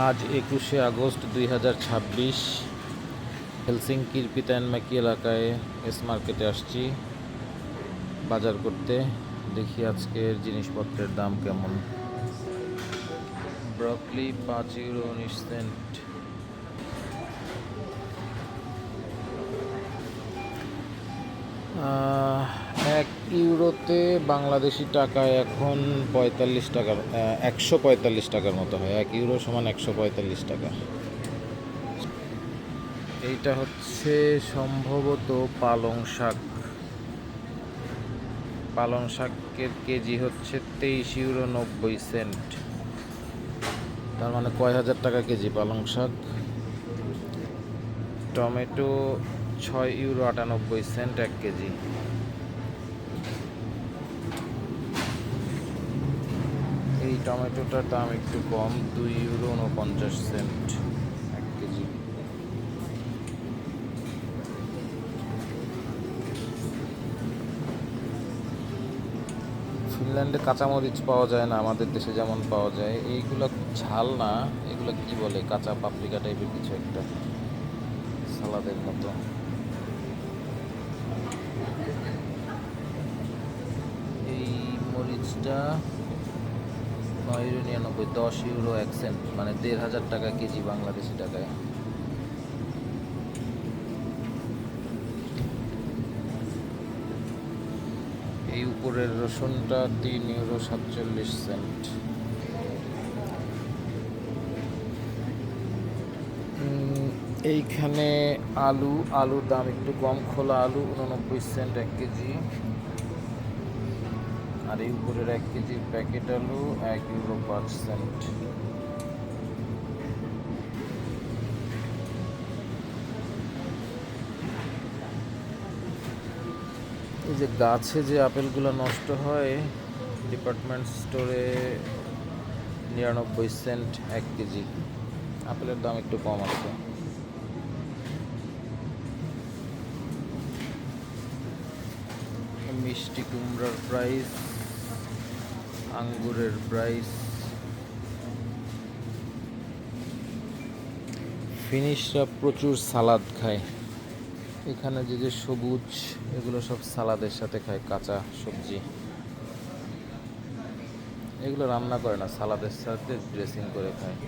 আজ 21শে আগস্ট 2026 হেলসিঙ্কির পিতাইনম্যাকি এলাকায় এস মার্কেটে আসছি বাজার করতে। দেখি আজকের জিনিসপত্রের দাম কেমন। Broccoli 5 euro 19 cent. আহ, 1 ইউরোতে বাংলাদেশি টাকায় এখন 45 টাকার 145 টাকার মতো হয়। 1 ইউরো সমান 145 টাকা। এইটা হচ্ছে সম্ভবত পালং শাক। পালং শাকের কেজি হচ্ছে 23 ইউরো 90 সেন্ট। তার মানে কয় হাজার টাকা কেজি পালং শাক। Tomato 6 euro 98 cent 1 KG. এই টমেটোটার দাম একটু কম, 2 ইউরো 49 সেন্ট 1 কেজি। ফিনল্যান্ডে কাঁচামরিচ পাওয়া যায় না আমাদের দেশে যেমন পাওয়া যায়। এইগুলো ঝাল না, এগুলো কি বলে, কাঁচা পাপরিকা টাইপের কিছু একটা, সালাদের মতো। এই মরিচটা 9 ইউরো 99, 10 ইউরো 1 সেন্ট, মানে 1500 টাকা কেজি বাংলাদেশি টাকায়। এই উপরের রসুনটা 3 ইউরো 47 সেন্ট। এইখানে আলুর দাম একটু কম, খোলা আলু 89 সেন্ট 1 কেজি। আর এই উপরের 1 কেজির প্যাকেট আলু 1 ইউরো 5 সেন্ট। এই যে গাছে যে আপেলগুলো নষ্ট হয়, ডিপার্টমেন্ট স্টোরে 99 সেন্ট 1 কেজি। আপেলের দাম একটু কম আছে। মিষ্টি কুমড়ার প্রাইস, আঙ্গুরের প্রাইস। ফিনিশরা প্রচুর সালাদ খায়। এখানে যে সবুজ, এগুলো সব সালাদের সাথে খায়, কাঁচা সবজি। এগুলো রান্না করে না, সালাদের সাথে ড্রেসিং করে খায়।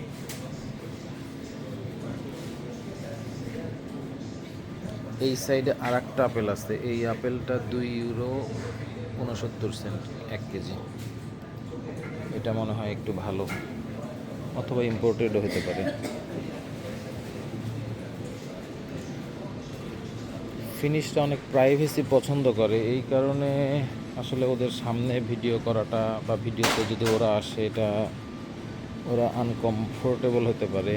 এই সাইডে আর একটা আপেল আছে, এই আপেলটা 2 ইউরো 69 সেন্ট 1 কেজি। এটা মনে হয় একটু ভালো, অথবা ইম্পোর্টেডও হতে পারে। ফিনিশটা অনেক প্রাইভেসি পছন্দ করে, এই কারণে আসলে ওদের সামনে ভিডিও করাটা বা ভিডিওতে যদি ওরা আসে, এটা ওরা আনকমফোর্টেবল হতে পারে।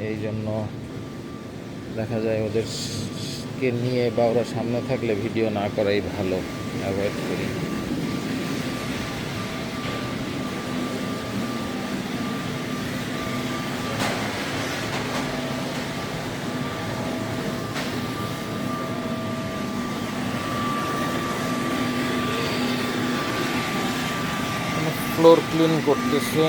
এই জন্য দেখা যায় ওদেরকে নিয়ে বা ওরা সামনে থাকলে ভিডিও না করাই ভালো, অ্যাভয়েড করি। ফ্লোর ক্লিন করতেছে।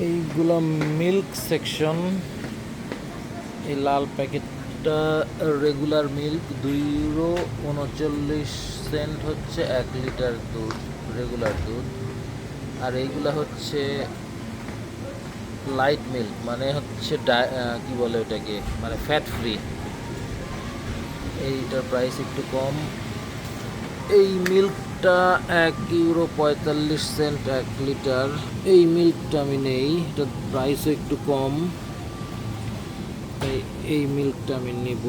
এইগুলো মিল্ক সেকশন। এই লাল প্যাকেটটা রেগুলার মিল্ক, 2 ইউরো 39 সেন্ট হচ্ছে 1 লিটার দুধ, রেগুলার দুধ। আর এইগুলা হচ্ছে লাইট মিল্ক, মানে হচ্ছে কি বলে ওটাকে, মানে ফ্যাট ফ্রি। এইটার প্রাইস একটু কম। এই মিল্কটা 1 ইউরো 45 সেন্ট 1 লিটার। এই মিল্কটা আমি নেই, এটার প্রাইসও একটু কম, তাই এই মিল্কটা আমি নেব।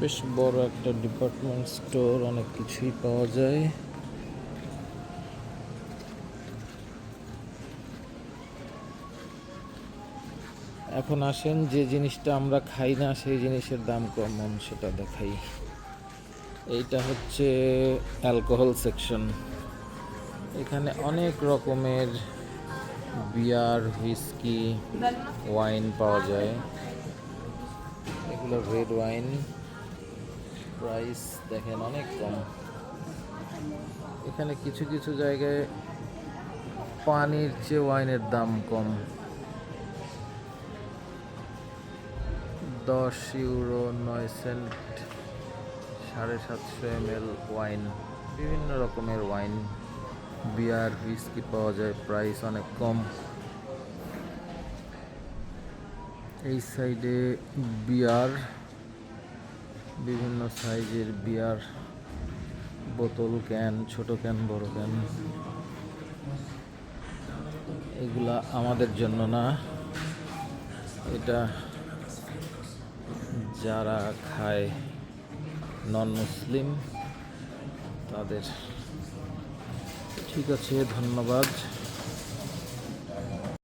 বেশ বড় একটা ডিপার্টমেন্ট স্টোর, অনেক কিছুই পাওয়া যায়। এখন আসেন যে জিনিসটা আমরা খাই না সেই জিনিসের দাম কেমন সেটা দেখাই। এইটা হচ্ছে অ্যালকোহল সেকশন। এখানে অনেক রকমের বিয়ার, হুইস্কি, ওয়াইন পাওয়া যায়। এগুলো রেড ওয়াইন, প্রাইস দেখেন অনেক কম। এখানে কিছু কিছু জায়গায় পানির চেয়ে ওয়াইনের দাম কম। 10 ইউরো 9 সেন্ট 750 ml ওয়াইন। বিভিন্ন রকমের ওয়াইন, বিয়ার, হুইস্কি পাওয়া যায়, প্রাইস অনেক কম। এই সাইডে বিয়ার, বিভিন্ন সাইজের বিয়ার, বোতল, ক্যান, ছোট ক্যান, বড় ক্যান। এগুলা আমাদের জন্য না, এটা যারা খায় নন মুসলিম তাদের। ঠিক আছে, ধন্যবাদ।